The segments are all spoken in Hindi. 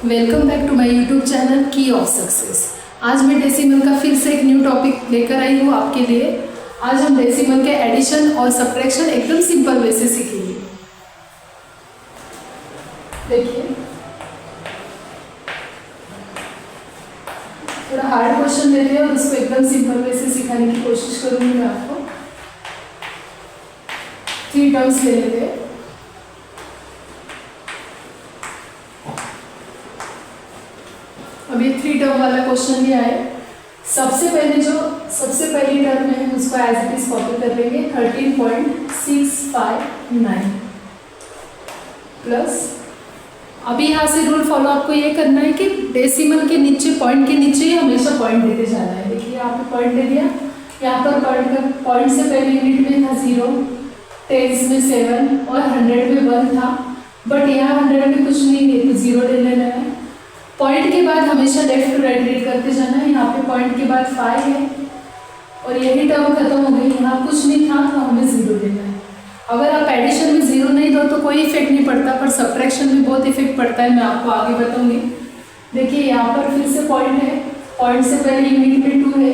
Welcome back to my YouTube channel key of success. आज मैं डेसिमल का फिर से एक न्यू टॉपिक लेकर आई हूँ आपके लिए। आज हम डेसिमल के एडिशन और सब्ट्रैक्शन एकदम सिंपल वे से सीखेंगे। देखिए, थोड़ा हार्ड क्वेश्चन लेते हैं और उसको एकदम सिंपल वे से सिखाने की कोशिश करूँगी मैं आपको। 3 टर्म्स ले लेते हैं। अब ये 3 टर्म वाला क्वेश्चन भी आए। सबसे पहली टर्म है उसको एज इट इज कॉपी कर लेंगे 13.659 प्लस। अभी यहाँ से रूल फॉलो आपको ये करना है कि डेसिमल के नीचे, पॉइंट के नीचे ही हमेशा पॉइंट देते जाना है। देखिए यहाँ पे पॉइंट दे दिया, यहाँ पर पॉइंट से पहले यूनिट में था 0, टेंस में 7 और 100 में 1 था, बट यहाँ 100 में कुछ नहीं है तो 0 ले लेना है। पॉइंट के बाद हमेशा लेफ्ट टू राइट रीड करते जाना है। यहाँ पे पॉइंट के बाद 5 है और यही टर्म खत्म हो गई। यहाँ कुछ नहीं था तो हमें 0 लेना है। अगर आप एडिशन में 0 नहीं दो तो कोई इफेक्ट नहीं पड़ता, पर सब्ट्रैक्शन में बहुत इफेक्ट पड़ता है, मैं आपको आगे बताऊंगी। देखिए यहाँ पर फिर से पॉइंट है, पॉइंट से पहले यूनिट में 2 है,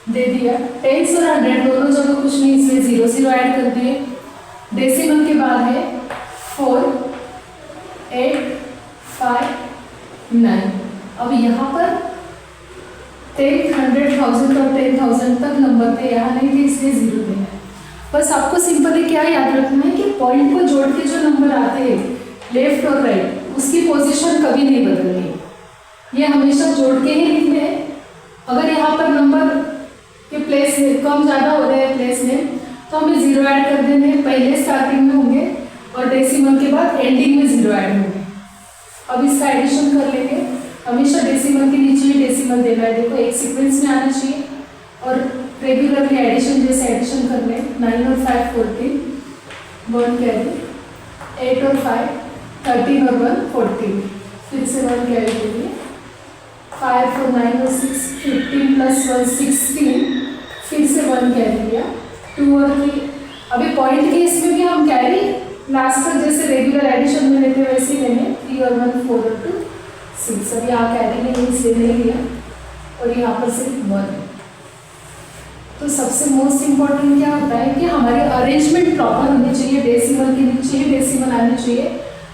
दे दिया। टेंस और 100 दोनों जगह कुछ नहीं, इसलिए 0 0 ऐड कर दिए। डेसिमल के बाद है 4, 8, 5, 9। अब यहाँ पर 10, 100,000 और 10,000 तक नंबर थे, यहाँ नहीं थे इसलिए 0 देना है। बस आपको सिंपली क्या याद रखना है कि पॉइंट को जोड़ के जो नंबर आते हैं लेफ्ट और राइट, उसकी पोजीशन कभी नहीं बदलनी, ये हमेशा जोड़ के ही लिखने हैं। अगर यहाँ पर नंबर के प्लेस में कम ज़्यादा हो रहे हैं प्लेस में तो हमें 0 ऐड कर देने हैं। पहले स्टार्टिंग में होंगे और डेसिमल के बाद एंडिंग में 0 ऐड होंगे। अब इसका एडिशन कर लेंगे। हमेशा डेसिमल के नीचे ही डेसिमल देना है। देखो एक सीक्वेंस में आना चाहिए और रेगुलरली एडिशन जैसे एडिशन कर लें। 9 और 5 14, 1 कैरी, 8 और 5 13 और 1 14, फिर से 1 कैरी के लिए 5 और 9 और 6 15 प्लस 1 16, फिर से 1 कैरी लिया। 2 और 3, अभी पॉइंट के इसमें भी हम कैरी लास्ट तक जैसे रेगुलर एडिशन में लेते वैसे ही लेंगे। 3 और 1 4 और 2 6। अभी यहाँ कैरी नहीं इसलिए नहीं लिया और यहाँ पर सिर्फ 1। तो सबसे मोस्ट इम्पॉर्टेंट क्या होता है कि हमारी अरेंजमेंट प्रॉपर होनी चाहिए। डेसिमल के नीचे ही डेसिमल आनी चाहिए।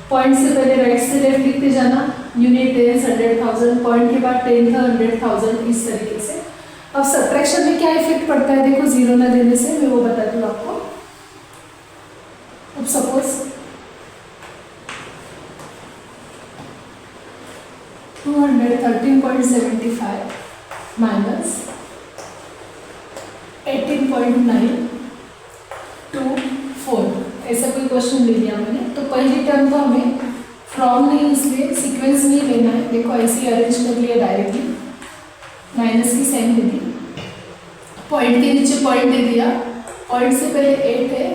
पॉइंट से पहले राइट से लेफ्ट लिखते जाना। यूनिट, टेंस, 100,000, पॉइंट के बाद 10 था 100,000, इस तरीके से। अब सब्ट्रैक्शन में क्या इफेक्ट पड़ता है देखो 0 ना देने से, मैं वो बताती हूँ आपको। अब सपोज 213.75 माइनस 18.9 to 4, ऐसा कोई क्वेश्चन ले लिया मैंने। तो पहली टर्म तो हमें फ्रॉम नहीं, इसलिए सीक्वेंस नहीं लेना है। देखो ऐसे ही अरेंज कर लिया डायरेक्टली, माइनस की साइन दे दी, पॉइंट के नीचे पॉइंट दे दिया। पॉइंट से पहले 8 है,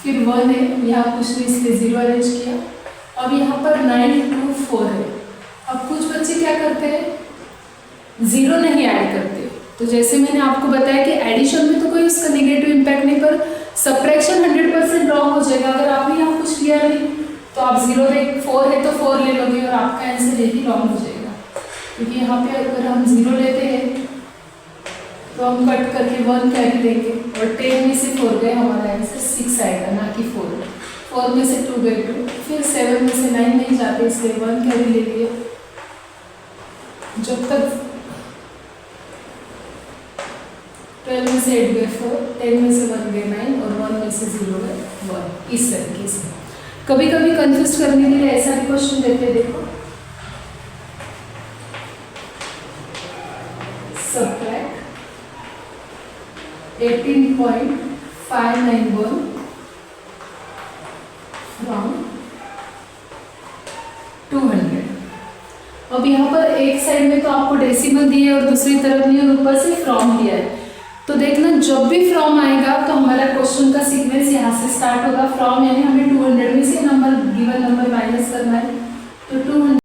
फिर 1 है, यहाँ कुछ नहीं इसलिए 0 अरेंज किया। अब यहाँ पर 9 to 4 है। अब कुछ बच्चे क्या करते हैं, 0 नहीं ऐड करते। तो जैसे मैंने आपको बताया कि एडिशन में तो कोई उसका नेगेटिव इम्पैक्ट नहीं, पर सब्ट्रैक्शन 100% रॉन्ग हो जाएगा। अगर आपने यहाँ कुछ किया नहीं तो आप 0 देख 4 है तो 4 ले लोगे और आपका आंसर यही रॉन्ग हो जाएगा। क्योंकि यहाँ पे अगर हम 0 लेते हैं तो हम कट करके 1 कैरी देंगे और 10 में से 4 गए, हमारा आंसर 6 आएगा ना कि 4। 4 में से 2 गए 2, फिर 7 में से 9 नहीं जाते इसलिए 1 कैरी ले लिए। जब तक 12 में से 8 गए 4, 10 में से 1 गए 9 और 1 में से 0 गए 1, इस तरीके से। कभी कभी कंफ्यूज करने के लिए ऐसा भी क्वेश्चन देते हैं। देखो सब्ट्रैक्ट 18.591 फ्रॉम 200। अब यहाँ पर एक साइड में तो आपको डेसिमल दी है और दूसरी तरफ नहीं, और ऊपर से फ्रॉम दिया है। तो देखना जब भी फ्रॉम आएगा तो हमारा क्वेश्चन का सीक्वेंस यहाँ से स्टार्ट होगा। फ्रॉम यानी हमें 200 में से नंबर गिवन नंबर माइनस करना है, तो 200